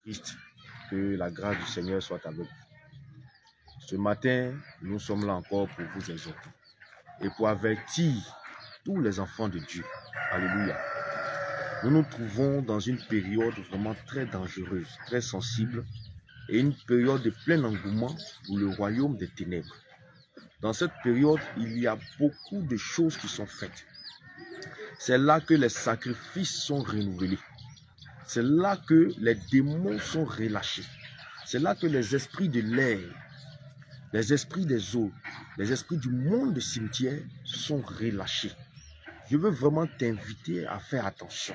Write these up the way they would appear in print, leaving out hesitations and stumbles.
Christ, que la grâce du Seigneur soit avec vous. Ce matin, nous sommes là encore pour vous exhorter et pour avertir tous les enfants de Dieu. Alléluia. Nous nous trouvons dans une période vraiment très dangereuse, très sensible et une période de plein engouement pour le royaume des ténèbres. Dans cette période, il y a beaucoup de choses qui sont faites. C'est là que les sacrifices sont renouvelés. C'est là que les démons sont relâchés. C'est là que les esprits de l'air, les esprits des eaux, les esprits du monde de cimetière sont relâchés. Je veux vraiment t'inviter à faire attention.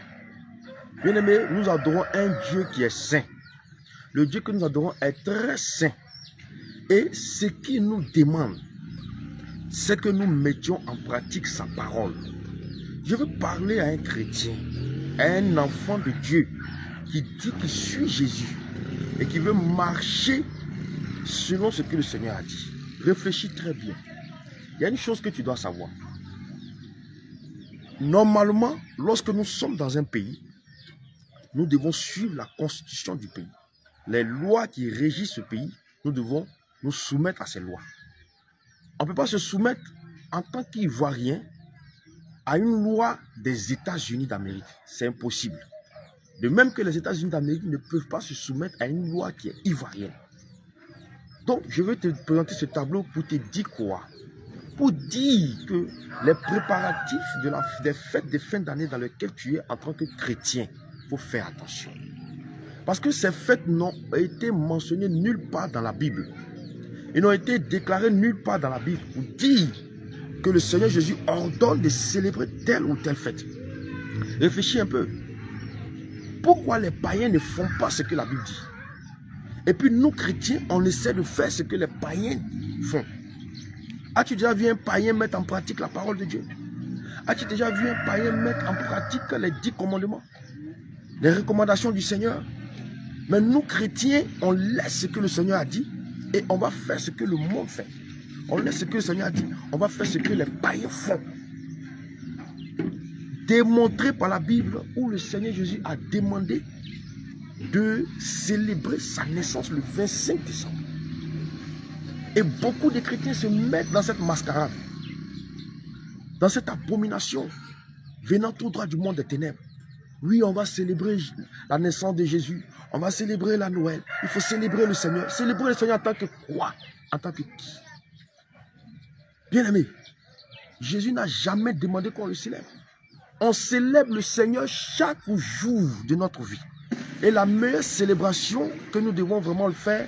Bien-aimé, nous adorons un Dieu qui est saint. Le Dieu que nous adorons est très saint. Et ce qu'il nous demande, c'est que nous mettions en pratique sa parole. Je veux parler à un chrétien, à un enfant de Dieu qui dit qu'il suit Jésus et qui veut marcher selon ce que le Seigneur a dit. Réfléchis très bien. Il y a une chose que tu dois savoir. Normalement, lorsque nous sommes dans un pays, nous devons suivre la constitution du pays. Les lois qui régissent ce pays, nous devons nous soumettre à ces lois. On ne peut pas se soumettre en tant qu'Ivoirien à une loi des États-Unis d'Amérique. C'est impossible. De même que les États-Unis d'Amérique ne peuvent pas se soumettre à une loi qui est ivoirienne. Donc, je vais te présenter ce tableau pour te dire quoi? Pour dire que les préparatifs des fêtes de fin d'année dans lesquelles tu es en tant que chrétien, il faut faire attention. Parce que ces fêtes n'ont été mentionnées nulle part dans la Bible. Ils n'ont été déclarées nulle part dans la Bible pour dire que le Seigneur Jésus ordonne de célébrer telle ou telle fête. Réfléchis un peu. Pourquoi les païens ne font pas ce que la Bible dit? Et puis nous, chrétiens, on essaie de faire ce que les païens font. As-tu déjà vu un païen mettre en pratique la parole de Dieu? As-tu déjà vu un païen mettre en pratique les 10 commandements? Les recommandations du Seigneur? Mais nous, chrétiens, on laisse ce que le Seigneur a dit et on va faire ce que le monde fait. On laisse ce que le Seigneur a dit, on va faire ce que les païens font. Démontré par la Bible où le Seigneur Jésus a demandé de célébrer sa naissance le 25 décembre. Et beaucoup de chrétiens se mettent dans cette mascarade, dans cette abomination, venant tout droit du monde des ténèbres. Oui, on va célébrer la naissance de Jésus, on va célébrer la Noël, il faut célébrer le Seigneur. Célébrer le Seigneur en tant que quoi? En tant que qui? Bien-aimé, Jésus n'a jamais demandé qu'on le célèbre. On célèbre le Seigneur chaque jour de notre vie. Et la meilleure célébration que nous devons vraiment le faire,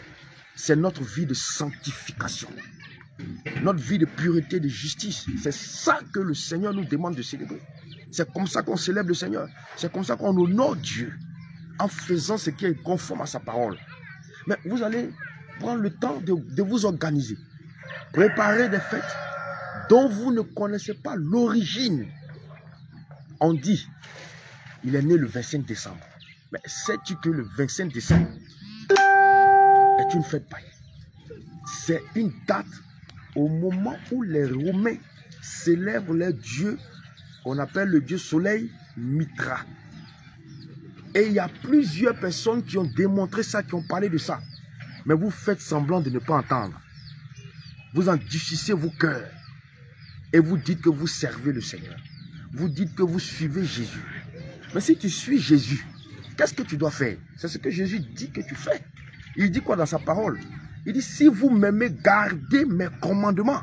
c'est notre vie de sanctification. Notre vie de pureté, de justice. C'est ça que le Seigneur nous demande de célébrer. C'est comme ça qu'on célèbre le Seigneur. C'est comme ça qu'on honore Dieu. En faisant ce qui est conforme à sa parole. Mais vous allez prendre le temps de vous organiser. Préparer des fêtes dont vous ne connaissez pas l'origine. On dit, il est né le 25 décembre. Mais sais-tu que le 25 décembre est une fête païenne? C'est une date au moment où les Romains célèbrent leur dieu, qu'on appelle le dieu soleil Mitra. Et il y a plusieurs personnes qui ont démontré ça, qui ont parlé de ça. Mais vous faites semblant de ne pas entendre. Vous endurcissez vos cœurs. Et vous dites que vous servez le Seigneur. Vous dites que vous suivez Jésus. Mais si tu suis Jésus, qu'est-ce que tu dois faire? C'est ce que Jésus dit que tu fais. Il dit quoi dans sa parole? Il dit, si vous m'aimez, gardez mes commandements.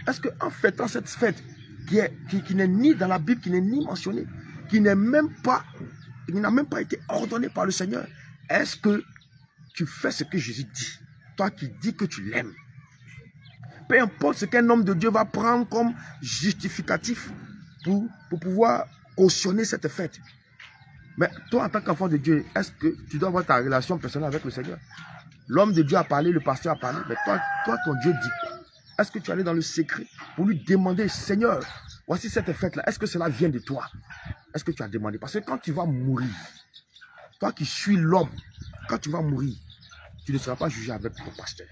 Est-ce qu'en fêtant cette fête, qui n'est ni dans la Bible, qui n'est ni mentionnée, qui n'a même pas été ordonnée par le Seigneur, est-ce que tu fais ce que Jésus dit? Toi qui dis que tu l'aimes. Peu importe ce qu'un homme de Dieu va prendre comme justificatif pour pouvoir cautionner cette fête. Mais toi, en tant qu'enfant de Dieu, est-ce que tu dois avoir ta relation personnelle avec le Seigneur? L'homme de Dieu a parlé, le pasteur a parlé, mais toi ton Dieu dit quoi? Est-ce que tu es allé dans le secret pour lui demander, Seigneur, voici cette fête-là, est-ce que cela vient de toi? Est-ce que tu as demandé? Parce que quand tu vas mourir, toi qui suis l'homme, quand tu vas mourir, tu ne seras pas jugé avec ton pasteur.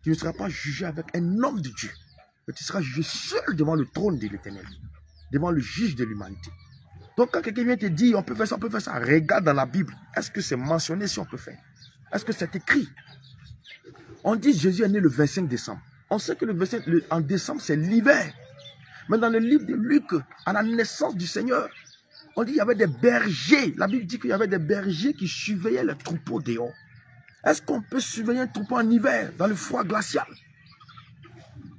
Tu ne seras pas jugé avec un homme de Dieu. Mais tu seras jugé seul devant le trône de l'Éternel, devant le juge de l'humanité. Donc quand quelqu'un vient te dire, on peut faire ça, regarde dans la Bible. Est-ce que c'est mentionné si on peut faire? Est-ce que c'est écrit? On dit Jésus est né le 25 décembre. On sait que en décembre, c'est l'hiver. Mais dans le livre de Luc, à la naissance du Seigneur, on dit qu'il y avait des bergers. La Bible dit qu'il y avait des bergers qui surveillaient les troupeaux dehors. Est-ce qu'on peut surveiller un troupeau en hiver, dans le froid glacial?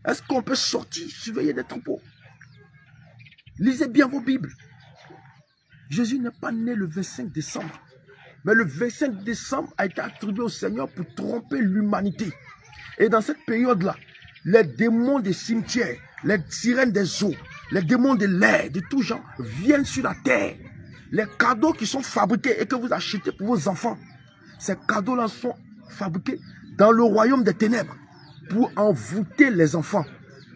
Est-ce qu'on peut sortir, surveiller des troupeaux? Lisez bien vos Bibles. Jésus n'est pas né le 25 décembre. Mais le 25 décembre a été attribué au Seigneur pour tromper l'humanité. Et dans cette période-là, les démons des cimetières, les sirènes des eaux, les démons de l'air, de tout genre, viennent sur la terre. Les cadeaux qui sont fabriqués et que vous achetez pour vos enfants, ces cadeaux-là sont fabriqués dans le royaume des ténèbres pour envoûter les enfants,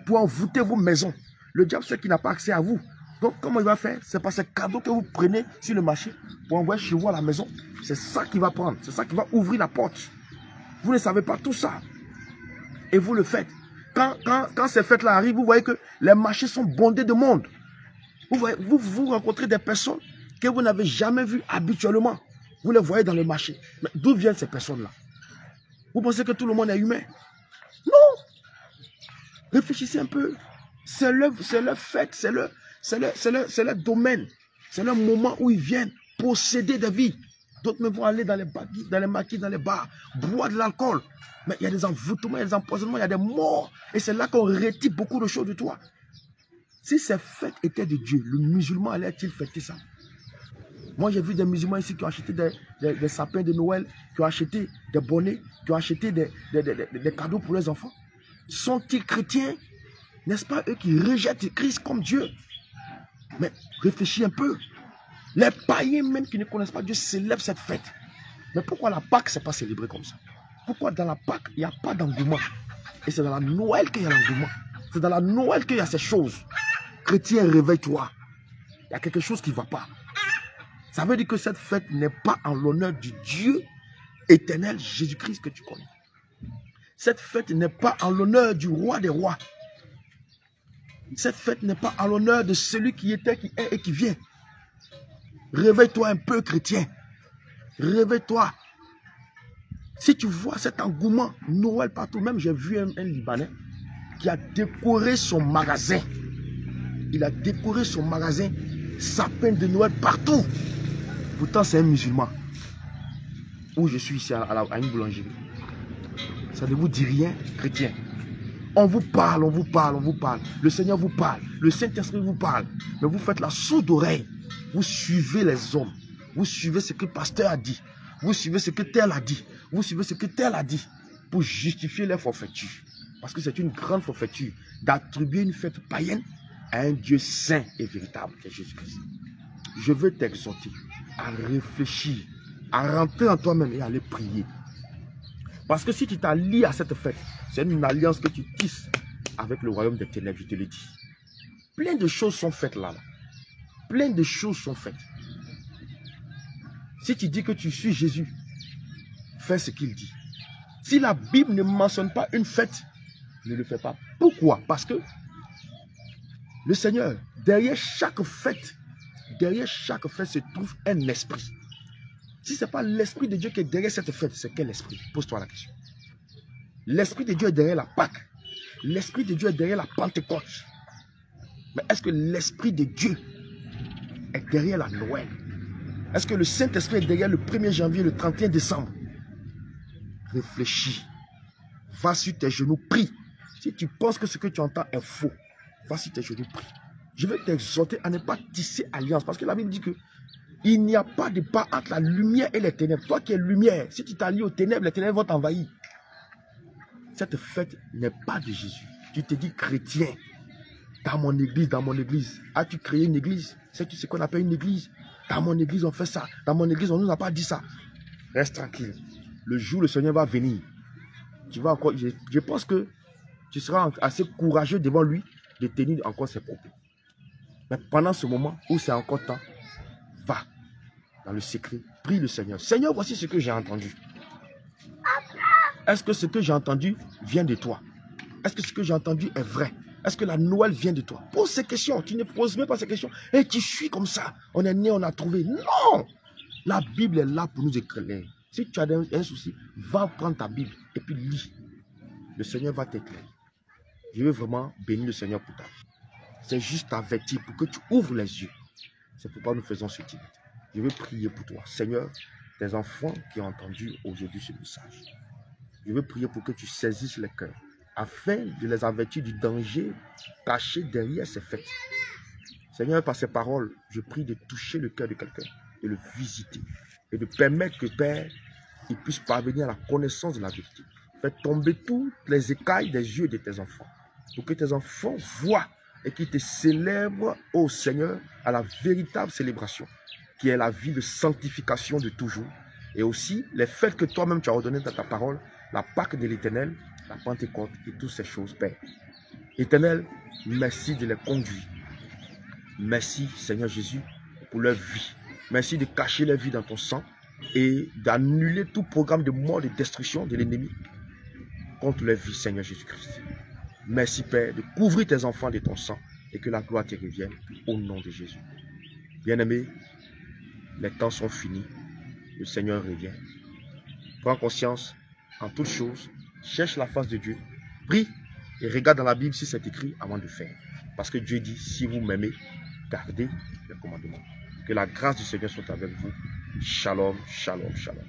pour envoûter vos maisons. Le diable sait qu'il n'a pas accès à vous. Donc, comment il va faire? C'est par ces cadeaux que vous prenez sur le marché pour envoyer chez vous à la maison. C'est ça qu'il va prendre. C'est ça qui va ouvrir la porte. Vous ne savez pas tout ça. Et vous le faites. Quand ces fêtes-là arrivent, vous voyez que les marchés sont bondés de monde. Vous rencontrez des personnes que vous n'avez jamais vues habituellement. Vous les voyez dans le marché. Mais d'où viennent ces personnes-là? Vous pensez que tout le monde est humain? Non. Réfléchissez un peu. C'est leur fête, c'est leur domaine. C'est leur moment où ils viennent posséder des vies. D'autres même vont aller dans les maquis, dans les bars, boire de l'alcool. Mais il y a des envoûtements, il y a des empoisonnements, il y a des morts. Et c'est là qu'on retire beaucoup de choses de toi. Si ces fêtes étaient de Dieu, le musulman allait-il fêter ça? Moi, j'ai vu des musulmans ici qui ont acheté des sapins de Noël, qui ont acheté des bonnets, qui ont acheté des cadeaux pour les enfants. Sont-ils chrétiens? N'est-ce pas eux qui rejettent Christ comme Dieu? Mais réfléchis un peu. Les païens même qui ne connaissent pas Dieu célèbrent cette fête. Mais pourquoi la Pâque, ce n'est pas célébré comme ça? Pourquoi dans la Pâque, il n'y a pas d'engouement? Et c'est dans la Noël qu'il y a l'engouement. C'est dans la Noël qu'il y a ces choses. Chrétien, réveille-toi. Il y a quelque chose qui ne va pas. Ça veut dire que cette fête n'est pas en l'honneur du Dieu éternel Jésus-Christ que tu connais. Cette fête n'est pas en l'honneur du roi des rois. Cette fête n'est pas en l'honneur de celui qui était, qui est et qui vient. Réveille-toi un peu, chrétien. Réveille-toi. Si tu vois cet engouement, Noël partout, même j'ai vu un Libanais qui a décoré son magasin. Il a décoré son magasin, sapin de Noël partout. Pourtant, c'est un musulman. Où je suis ici à une boulangerie. Ça ne vous dit rien, chrétien. On vous parle, on vous parle, on vous parle. Le Seigneur vous parle. Le Saint-Esprit vous parle. Mais vous faites la sourde oreille. Vous suivez les hommes. Vous suivez ce que le pasteur a dit. Vous suivez ce que tel a dit. Vous suivez ce que tel a dit. Pour justifier les forfaitures. Parce que c'est une grande forfaiture d'attribuer une fête païenne à un Dieu saint et véritable, qui est Jésus-Christ. Je veux t'exhorter à réfléchir, à rentrer en toi-même et à aller prier. Parce que si tu t'allies à cette fête, c'est une alliance que tu tisses avec le royaume des ténèbres, je te le dis. Plein de choses sont faites là. Plein de choses sont faites. Si tu dis que tu suis Jésus, fais ce qu'il dit. Si la Bible ne mentionne pas une fête, ne le fais pas. Pourquoi? Parce que le Seigneur, derrière chaque fête se trouve un esprit. Si ce n'est pas l'esprit de Dieu qui est derrière cette fête, c'est quel esprit? Pose-toi la question. L'esprit de Dieu est derrière la Pâque. L'esprit de Dieu est derrière la Pentecôte. Mais est-ce que l'esprit de Dieu est derrière la Noël? Est-ce que le Saint-Esprit est derrière le 1er janvier, le 31 décembre? Réfléchis. Va sur tes genoux, prie. Si tu penses que ce que tu entends est faux, va sur tes genoux, prie. Je vais t'exhorter à ne pas tisser alliance. Parce que la Bible dit que il n'y a pas de pas entre la lumière et les ténèbres. Toi qui es lumière, si tu t'allies aux ténèbres, les ténèbres vont t'envahir. Cette fête n'est pas de Jésus. Tu te dis chrétien. Dans mon église. As-tu créé une église? Sais-tu ce qu'on appelle une église? Dans mon église, on fait ça. Dans mon église, on ne nous a pas dit ça. Reste tranquille. Le jour où le Seigneur va venir, tu vas encore, je pense que tu seras assez courageux devant lui de tenir encore ses propos. Mais pendant ce moment où c'est encore temps, va dans le secret, prie le Seigneur. Seigneur, voici ce que j'ai entendu. Est-ce que ce que j'ai entendu vient de toi? Est-ce que ce que j'ai entendu est vrai? Est-ce que la Noël vient de toi? Pose ces questions. Tu ne poses même pas ces questions. Et tu suis comme ça. On est né, on a trouvé. Non! La Bible est là pour nous éclairer. Si tu as un souci, va prendre ta Bible et puis lis. Le Seigneur va t'éclairer. Je veux vraiment bénir le Seigneur pour ta vie. C'est juste avertir pour que tu ouvres les yeux. C'est pourquoi nous faisons ce type. Je veux prier pour toi. Seigneur, tes enfants qui ont entendu aujourd'hui ce message. Je veux prier pour que tu saisisses les cœurs afin de les avertir du danger caché derrière ces fêtes. Seigneur, par ces paroles, je prie de toucher le cœur de quelqu'un, de le visiter et de permettre que, Père, il puisse parvenir à la connaissance de la vérité. Fais tomber toutes les écailles des yeux de tes enfants pour que tes enfants voient et qu'ils te célèbrent, ô Seigneur, à la véritable célébration qui est la vie de sanctification de toujours et aussi les fêtes que toi-même tu as ordonnées dans ta parole, la Pâque de l'Éternel, la Pentecôte et toutes ces choses, Père. Éternel, merci de les conduire. Merci, Seigneur Jésus, pour leur vie. Merci de cacher leur vie dans ton sang et d'annuler tout programme de mort, de destruction de l'ennemi contre leur vie, Seigneur Jésus-Christ. Merci, Père, de couvrir tes enfants de ton sang et que la gloire te revienne au nom de Jésus. Bien-aimés, les temps sont finis. Le Seigneur revient. Prends conscience en toutes choses. Cherche la face de Dieu. Prie et regarde dans la Bible si c'est écrit avant de faire. Parce que Dieu dit, si vous m'aimez, gardez les commandements. Que la grâce du Seigneur soit avec vous. Shalom, shalom, shalom.